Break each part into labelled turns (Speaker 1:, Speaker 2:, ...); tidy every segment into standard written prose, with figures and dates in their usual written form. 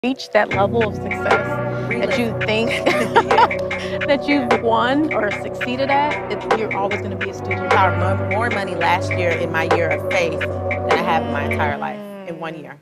Speaker 1: reached that level of success that you think that you've won or succeeded at, you're always going to be a student.
Speaker 2: I earned more money last year in my year of faith than I have in my entire life in 1 year.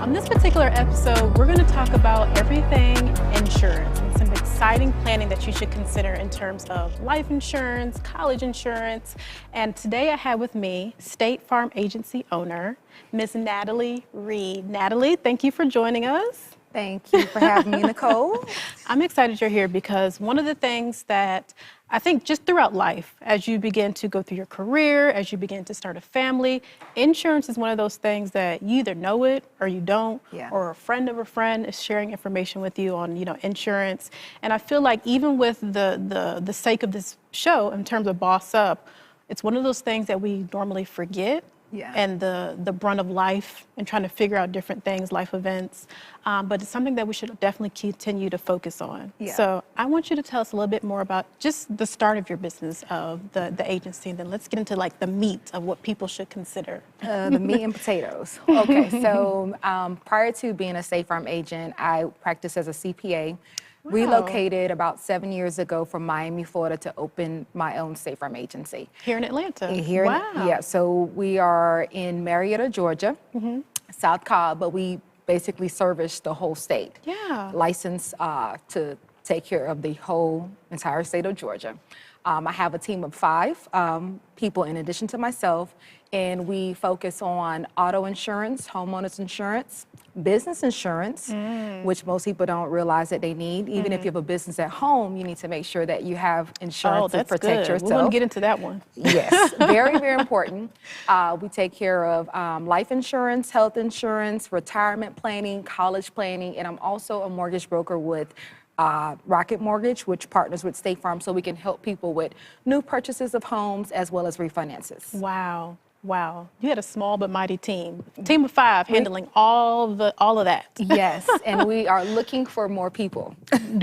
Speaker 1: On this particular episode, we're going to talk about everything insurance and some exciting planning that you should consider in terms of life insurance, college insurance. And today I have with me State Farm Agency owner, Ms. Natalie Reed. Natalie, thank you for joining us.
Speaker 3: Thank you for having me, Nicole.
Speaker 1: I'm excited you're here because one of the things that I think just throughout life, as you begin to go through your career, as you begin to start a family, insurance is one of those things that you either know it or you don't, or a friend of a friend is sharing information with you on, insurance. And I feel like even with the sake of this show, in terms of Boss Up, it's one of those things that we normally forget. And the brunt of life and trying to figure out different things, life events. But it's something that we should definitely continue to focus on. So I want you to tell us a little bit more about just the start of your business, of the agency, and then let's get into like the meat of what people should consider.
Speaker 3: The meat and potatoes. Okay, so prior to being a State Farm agent, I practiced as a CPA. Wow. Relocated about 7 years ago from Miami, Florida to open my own State Farm agency.
Speaker 1: Here in Atlanta?
Speaker 3: Yeah, so we are in Marietta, Georgia, South Cobb, but we basically service the whole state. Licensed to take care of the whole entire state of Georgia. I have a team of 5 people in addition to myself, and we focus on auto insurance, homeowners insurance, business insurance, which most people don't realize that they need. Even if you have a business at home, you need to make sure that you have insurance to protect yourself.
Speaker 1: We're going to get into that one.
Speaker 3: Yes, very, very important. We take care of life insurance, health insurance, retirement planning, college planning, and I'm also a mortgage broker with Rocket Mortgage, which partners with State Farm, so we can help people with new purchases of homes as well as refinances.
Speaker 1: Wow. Wow. You had a small but mighty team. Team of 5 handling all of that.
Speaker 3: Yes, and we are looking for more people.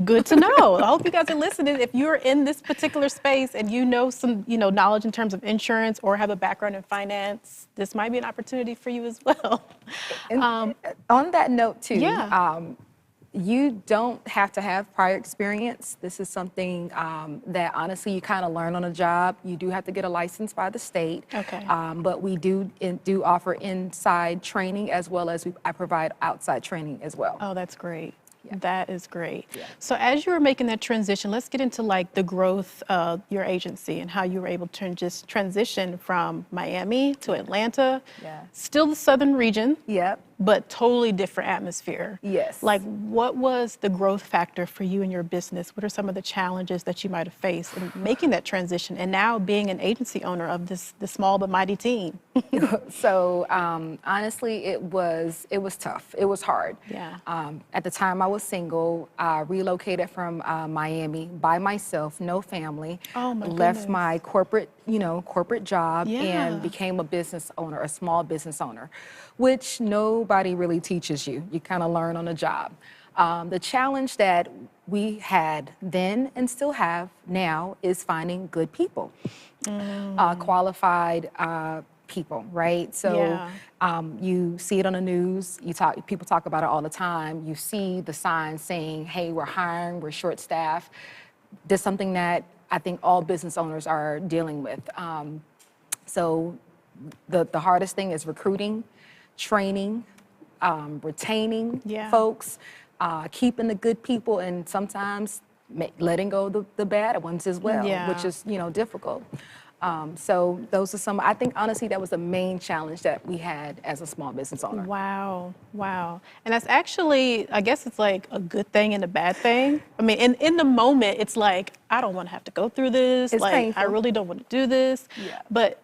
Speaker 1: Good to know. I hope you guys are listening. If you're in this particular space and you know some, knowledge in terms of insurance or have a background in finance, this might be an opportunity for you as well.
Speaker 3: On that note too, you don't have to have prior experience. This is something that honestly you kind of learn on a job. You do have to get a license by the state.
Speaker 1: Okay.
Speaker 3: But we do offer inside training as well as I provide outside training as well.
Speaker 1: Oh, that's great. That is great. So as you were making that transition, let's get into like the growth of your agency and how you were able to just transition from Miami to Atlanta. Still the southern region. But totally different atmosphere. Like, what was the growth factor for you in your business? What are some of the challenges that you might have faced in making that transition and now being an agency owner of this small but mighty team?
Speaker 3: So honestly, it was tough. It was hard. At the time, I was single. I relocated from Miami by myself, no family.
Speaker 1: Oh my goodness.
Speaker 3: Left my corporate job and became a business owner, a small business owner, which nobody really teaches you. You kind of learn on the job. The challenge that we had then and still have now is finding good people, qualified people, right? So you see it on the news, people talk about it all the time. You see the signs saying, hey, we're hiring, we're short-staffed. There's something that I think all business owners are dealing with. So the hardest thing is recruiting, training, retaining folks, keeping the good people, and sometimes letting go of the bad ones as well, which is, difficult. So those are some, I think honestly that was the main challenge that we had as a small business owner.
Speaker 1: Wow, wow. And that's actually, I guess it's like a good thing and a bad thing. I mean, in the moment, it's like, I don't want to have to go through this.
Speaker 3: It's
Speaker 1: like,
Speaker 3: painful.
Speaker 1: I really don't want to do this. But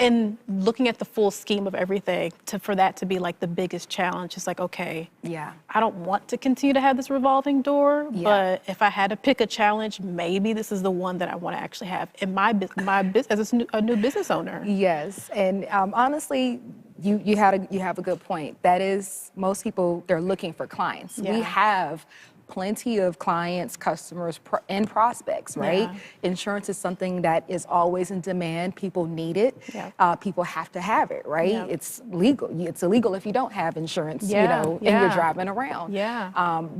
Speaker 1: And looking at the full scheme of everything, for that to be like the biggest challenge, it's like, okay,
Speaker 3: Yeah.
Speaker 1: I don't want to continue to have this revolving door,
Speaker 3: Yeah.
Speaker 1: but if I had to pick a challenge, maybe this is the one that I want to actually have in my business as a new business owner.
Speaker 3: Yes, and honestly, you have a good point. That is, most people, they're looking for clients.
Speaker 1: Yeah.
Speaker 3: We have plenty of clients, customers, and prospects, right?
Speaker 1: Yeah.
Speaker 3: Insurance is something that is always in demand. People need it.
Speaker 1: Yeah.
Speaker 3: People have to have it, right?
Speaker 1: Yeah.
Speaker 3: It's legal. It's illegal if you don't have insurance,
Speaker 1: Yeah.
Speaker 3: and
Speaker 1: Yeah.
Speaker 3: you're driving around.
Speaker 1: Yeah.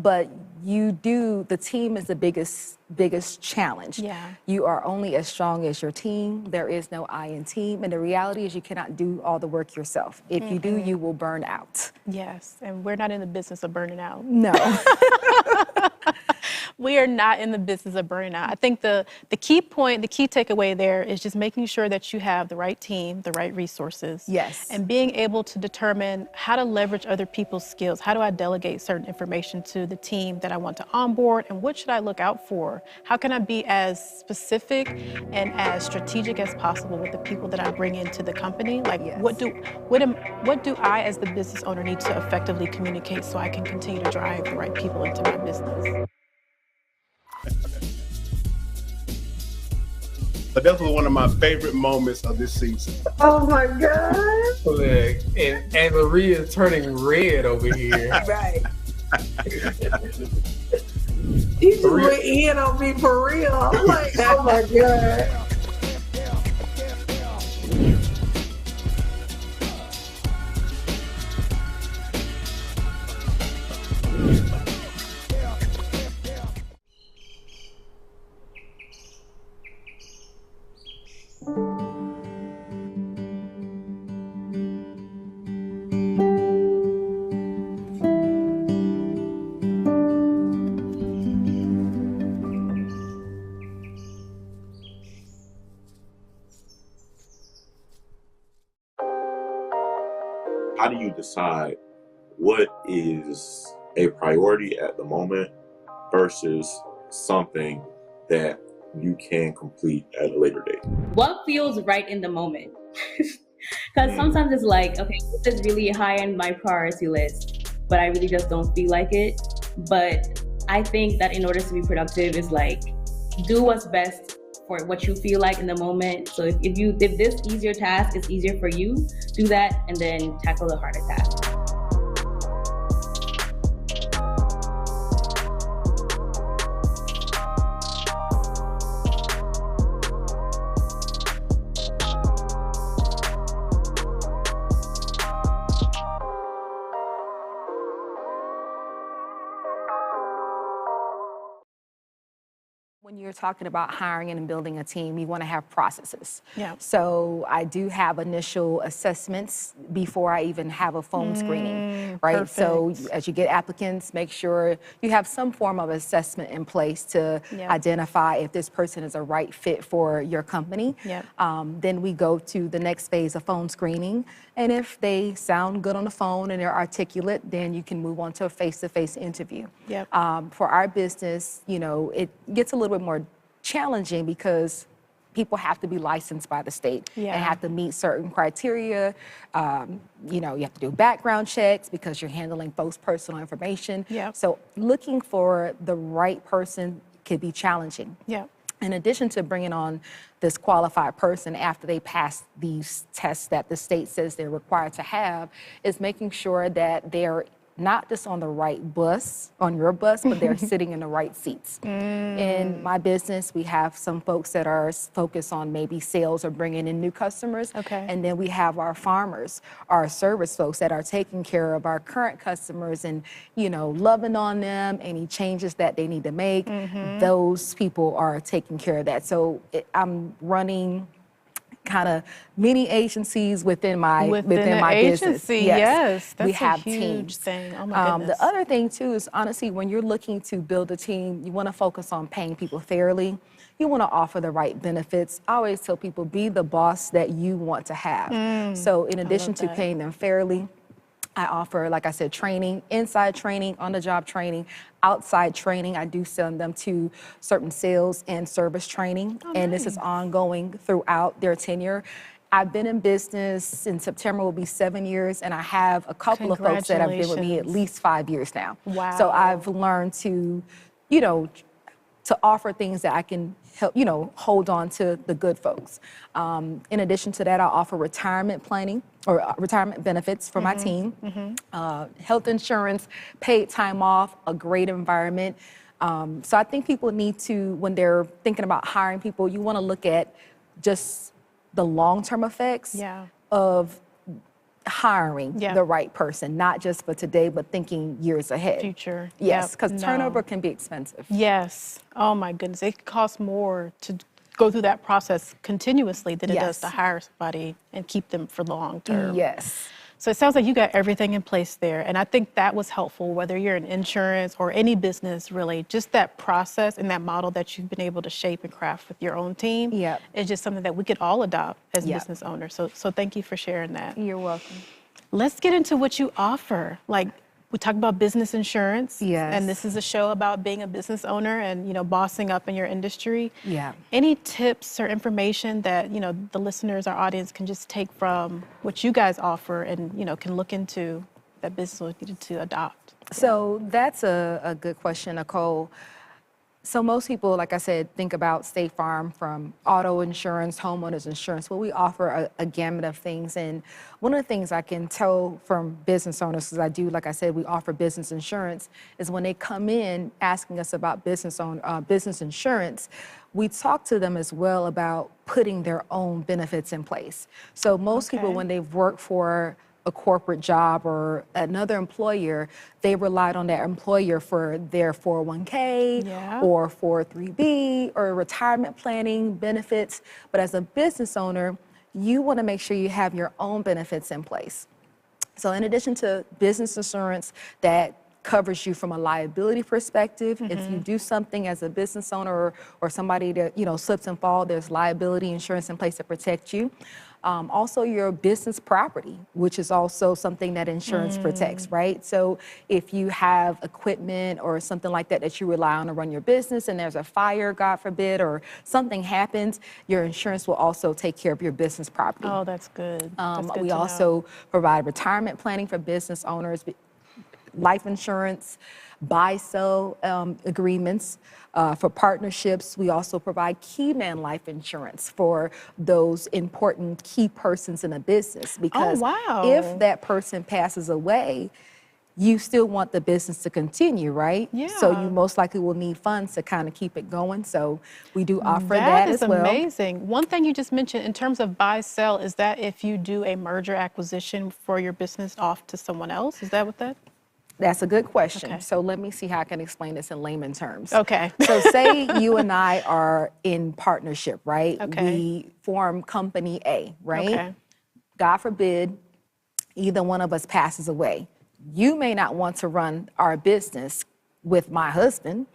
Speaker 3: But the team is the biggest challenge.
Speaker 1: Yeah.
Speaker 3: You are only as strong as your team. There is no I in team. And the reality is you cannot do all the work yourself. If you do, you will burn out.
Speaker 1: Yes, and we're not in the business of burning out.
Speaker 3: No.
Speaker 1: We are not in the business of burning out. I think the key point, the key takeaway there is just making sure that you have the right team, the right resources.
Speaker 3: Yes.
Speaker 1: And being able to determine how to leverage other people's skills. How do I delegate certain information to the team that I want to onboard, and what should I look out for? How can I be as specific and as strategic as possible with the people that I bring into the company? Like,
Speaker 3: Yes.
Speaker 1: what do I as the business owner need to effectively communicate so I can continue to drive the right people into my business?
Speaker 4: But that was one of my favorite moments of this season.
Speaker 5: Oh my God.
Speaker 6: Look, and Maria's turning red over here.
Speaker 5: Right. You just went in on me for real. I'm like, oh my God.
Speaker 7: How do you decide what is a priority at the moment versus something that you can complete at a later date?
Speaker 8: What feels right in the moment? Because sometimes it's like, okay, this is really high on my priority list, but I really just don't feel like it. But I think that in order to be productive is like, do what's best for what you feel like in the moment. So if this easier task is easier for you, do that and then tackle the harder task.
Speaker 3: When you're talking about hiring and building a team, you want to have processes.
Speaker 1: Yeah.
Speaker 3: So I do have initial assessments before I even have a phone screening, right? So
Speaker 1: perfect.
Speaker 3: as you get applicants, make sure you have some form of assessment in place to
Speaker 1: Yeah.
Speaker 3: identify if this person is a right fit for your company.
Speaker 1: Yeah.
Speaker 3: Then we go to the next phase of phone screening. And if they sound good on the phone and they're articulate, then you can move on to a face-to-face interview.
Speaker 1: Yep.
Speaker 3: For our business, you know, it gets a little bit more challenging because people have to be licensed by the state
Speaker 1: Yeah.
Speaker 3: and have to meet certain criteria. You know, you have to do background checks because you're handling folks' personal information.
Speaker 1: Yep.
Speaker 3: So looking for the right person could be challenging.
Speaker 1: Yeah.
Speaker 3: In addition to bringing on this qualified person after they pass these tests that the state says they're required to have, is making sure that they're not just on the right bus, on your bus, but they're sitting in the right seats. In my business, we have some folks that are focused on maybe sales or bringing in new customers.
Speaker 1: Okay.
Speaker 3: And then we have our farmers, our service folks that are taking care of our current customers and, you know, loving on them, any changes that they need to make. Those people are taking care of that. So I'm running kind of mini agencies within my
Speaker 1: Within
Speaker 3: my
Speaker 1: the
Speaker 3: business.
Speaker 1: agency, yes, that's
Speaker 3: we
Speaker 1: a
Speaker 3: have
Speaker 1: huge
Speaker 3: teams.
Speaker 1: thing. Oh my goodness.
Speaker 3: The other thing too is honestly, when you're looking to build a team, you want to focus on paying people fairly. You want to offer the right benefits. I always tell people, be the boss that you want to have. So in addition to
Speaker 1: that.
Speaker 3: paying them fairly, I offer, like I said, training, inside training, on-the-job training, outside training. I do send them to certain sales and service training, and this is ongoing throughout their tenure. I've been in business. In September will be 7 years, and I have a couple of folks that have been with me at least 5 years now.
Speaker 1: Wow.
Speaker 3: So I've learned to, to offer things that I can help, hold on to the good folks. In addition to that, I offer retirement planning or retirement benefits for my team, health insurance, paid time off, a great environment. So I think people need to, when they're thinking about hiring people, you want to look at just the long-term effects of hiring the right person, not just for today, but thinking years ahead.
Speaker 1: Future.
Speaker 3: Yes, because turnover can be expensive.
Speaker 1: Yes. Oh my goodness. It costs more to go through that process continuously than it does to hire somebody and keep them for the long term.
Speaker 3: Yes.
Speaker 1: So it sounds like you got everything in place there. And I think that was helpful, whether you're in insurance or any business, really, just that process and that model that you've been able to shape and craft with your own team is just something that we could all adopt as business owners. So thank you for sharing that.
Speaker 3: You're welcome.
Speaker 1: Let's get into what you offer. Like, we talked about business insurance.
Speaker 3: Yes.
Speaker 1: And this is a show about being a business owner and, bossing up in your industry.
Speaker 3: Yeah.
Speaker 1: Any tips or information that, the listeners, our audience can just take from what you guys offer and, can look into that business needed to adopt?
Speaker 3: So that's a good question, Nicole. So most people, like I said, think about State Farm from auto insurance, homeowners insurance. Well, we offer a gamut of things. And one of the things I can tell from business owners, because I do, like I said, we offer business insurance, is when they come in asking us about business insurance, we talk to them as well about putting their own benefits in place. So most people, when they've worked for a corporate job or another employer, they relied on that employer for their 401k or 403b or retirement planning benefits. But as a business owner, you want to make sure you have your own benefits in place. So in addition to business insurance that covers you from a liability perspective, if you do something as a business owner or somebody that slips and falls, there's liability insurance in place to protect you. Also your business property, which is also something that insurance protects, right? So if you have equipment or something like that that you rely on to run your business and there's a fire, God forbid, or something happens, your insurance will also take care of your business property.
Speaker 1: Oh, that's good. That's good
Speaker 3: We
Speaker 1: to
Speaker 3: also provide retirement planning for business owners, life insurance, buy-sell agreements for partnerships. We also provide key man life insurance for those important key persons in a business. Because if that person passes away, you still want the business to continue, right?
Speaker 1: Yeah.
Speaker 3: So you most likely will need funds to kind of keep it going. So we do offer that as well.
Speaker 1: That is amazing. One thing you just mentioned in terms of buy-sell, is that if you do a merger acquisition for your business off to someone else? Is that what that?
Speaker 3: That's a good question.
Speaker 1: Okay.
Speaker 3: So let me see how I can explain this in layman terms.
Speaker 1: Okay.
Speaker 3: So say you and I are in partnership, right?
Speaker 1: Okay.
Speaker 3: We form company A, right?
Speaker 1: Okay.
Speaker 3: God forbid, either one of us passes away. You may not want to run our business with my husband,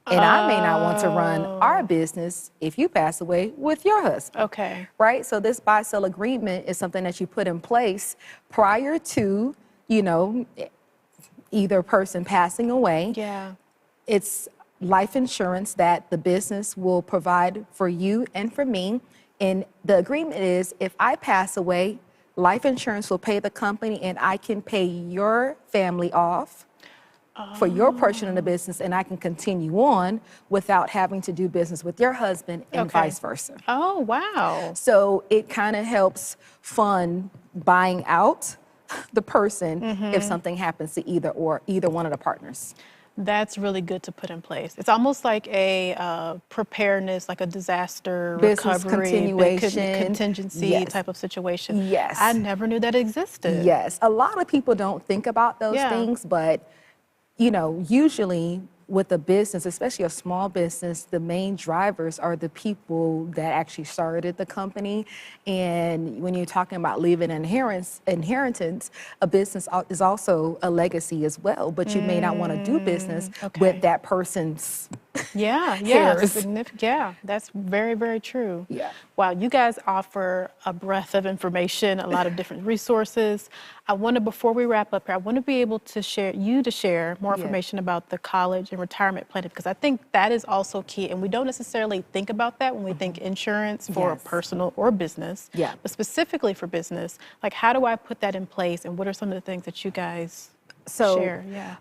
Speaker 3: and I may not want to run our business if you pass away with your husband.
Speaker 1: Okay.
Speaker 3: Right? So this buy-sell agreement is something that you put in place prior to, either person passing away.
Speaker 1: Yeah.
Speaker 3: It's life insurance that the business will provide for you and for me. And the agreement is if I pass away, life insurance will pay the company and I can pay your family off for your portion of the business, and I can continue on without having to do business with your husband and vice versa.
Speaker 1: Oh, wow.
Speaker 3: So it kind of helps fund buying out the person if something happens to either one of the partners.
Speaker 1: That's really good to put in place. It's almost like a preparedness, like a disaster
Speaker 3: Business
Speaker 1: recovery,
Speaker 3: continuation.
Speaker 1: Contingency type of situation.
Speaker 3: Yes.
Speaker 1: I never knew that existed.
Speaker 3: Yes. A lot of people don't think about those things, but usually with a business, especially a small business, the main drivers are the people that actually started the company. And when you're talking about leaving inheritance, a business is also a legacy as well. But you may not want to do business with that person's
Speaker 1: Yeah,
Speaker 3: hairs.
Speaker 1: significant. Yeah, that's very, very true.
Speaker 3: Yeah.
Speaker 1: Wow, you guys offer a breadth of information, a lot of different resources. I want to, before we wrap up here, I want to be able to share more
Speaker 3: Yeah.
Speaker 1: information about the college and retirement planning, because I think that is also key. And we don't necessarily think about that when we think insurance for
Speaker 3: Yes.
Speaker 1: personal or business,
Speaker 3: Yeah.
Speaker 1: but specifically for business. Like, how do I put that in place, and what are some of the things that you guys share? Yeah.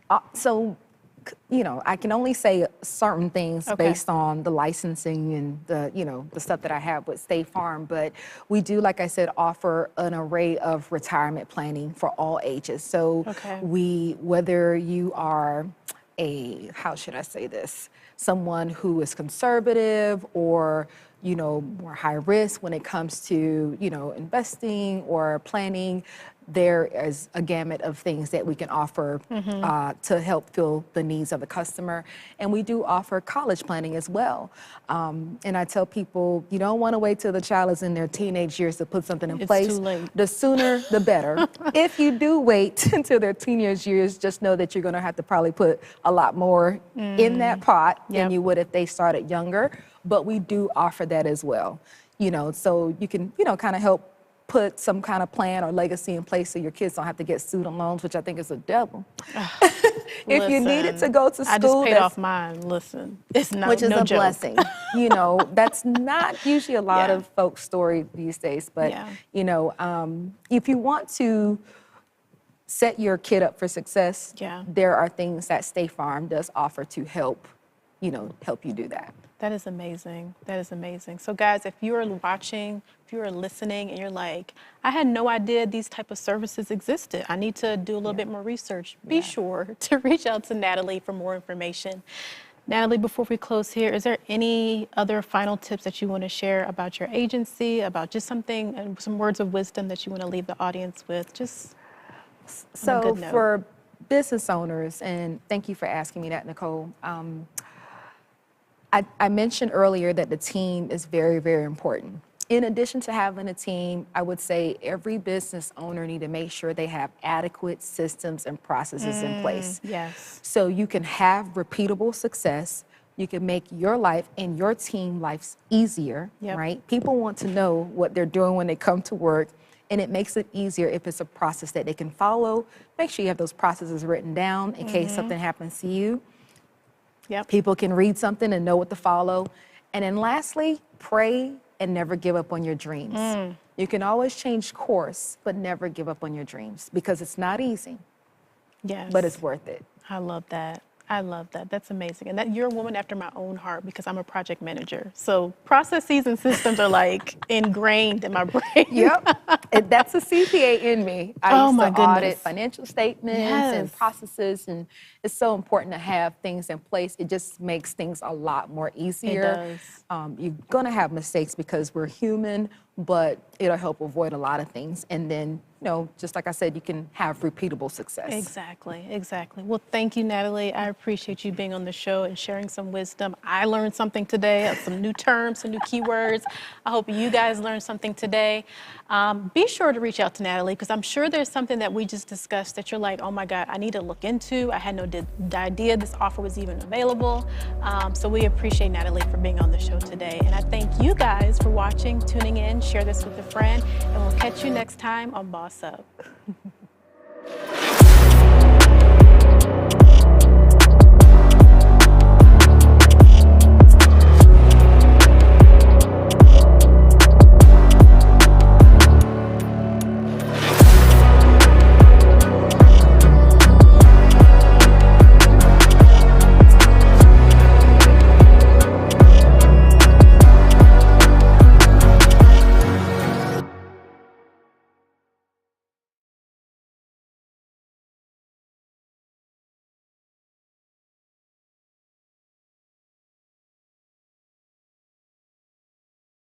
Speaker 3: I can only say certain things
Speaker 1: Okay.
Speaker 3: based on the licensing and the stuff that I have with State Farm. But we do, like I said, offer an array of retirement planning for all ages. So
Speaker 1: Okay.
Speaker 3: whether you are how should I say this, someone who is conservative or more high risk when it comes to investing or planning, there is a gamut of things that we can offer to help fill the needs of the customer. And we do offer college planning as well. And I tell people, you don't want to wait till the child is in their teenage years to put something in
Speaker 1: It's
Speaker 3: place.
Speaker 1: too late.
Speaker 3: The sooner, the better. If you do wait until their teenage years, just know that you're going to have to probably put a lot more in that pot
Speaker 1: Yep.
Speaker 3: than you would if they started younger. But we do offer that as well. So you can, kind of help put some kind of plan or legacy in place so your kids don't have to get student loans, which I think is a devil. If you needed to go to school,
Speaker 1: I just paid off mine. Listen, it's not
Speaker 3: which is
Speaker 1: no
Speaker 3: a
Speaker 1: joke.
Speaker 3: blessing. That's not usually a lot
Speaker 1: Yeah.
Speaker 3: of folks' story these days. But
Speaker 1: Yeah.
Speaker 3: if you want to set your kid up for success,
Speaker 1: Yeah.
Speaker 3: there are things that State Farm does offer to help you do that.
Speaker 1: That is amazing. That is amazing. So guys, if you are watching, if you are listening and you're like, I had no idea these type of services existed, I need to do a little bit more research, be sure to reach out to Natalie for more information. Natalie, before we close here, is there any other final tips that you want to share about your agency, about just something, and some words of wisdom that you want to leave the audience with? Just on a
Speaker 3: So
Speaker 1: good note.
Speaker 3: for business owners, and thank you for asking me that, Nicole, I mentioned earlier that the team is very, very important. In addition to having a team, I would say every business owner need to make sure they have adequate systems and processes in place.
Speaker 1: Yes.
Speaker 3: So you can have repeatable success. You can make your life and your team lives easier,
Speaker 1: Yep.
Speaker 3: right? People want to know what they're doing when they come to work, and it makes it easier if it's a process that they can follow. Make sure you have those processes written down in case something happens to you.
Speaker 1: Yep.
Speaker 3: People can read something and know what to follow. And then lastly, pray and never give up on your dreams. You can always change course, but never give up on your dreams because it's not easy,
Speaker 1: Yes.
Speaker 3: but it's worth it.
Speaker 1: I love that. I love that. That's amazing. And that you're a woman after my own heart because I'm a project manager. So processes and systems are like ingrained in my brain.
Speaker 3: Yep. And that's a CPA in me. I used
Speaker 1: my
Speaker 3: to audit
Speaker 1: goodness.
Speaker 3: financial statements and
Speaker 1: Yes.
Speaker 3: processes, and it's so important to have things in place. It just makes things a lot more easier. You're going to have mistakes because we're human, but it'll help avoid a lot of things. And then, just like I said, you can have repeatable success.
Speaker 1: Exactly, exactly. Well, thank you, Natalie. I appreciate you being on the show and sharing some wisdom. I learned something today, some new terms, some new keywords. I hope you guys learned something today. Be sure to reach out to Natalie because I'm sure there's something that we just discussed that you're like, oh my God, I need to look into. I had no idea this offer was even available. So we appreciate Natalie for being on the show today. And I thank you guys for watching, tuning in, share this with a friend, and we'll catch you next time on Boss Up.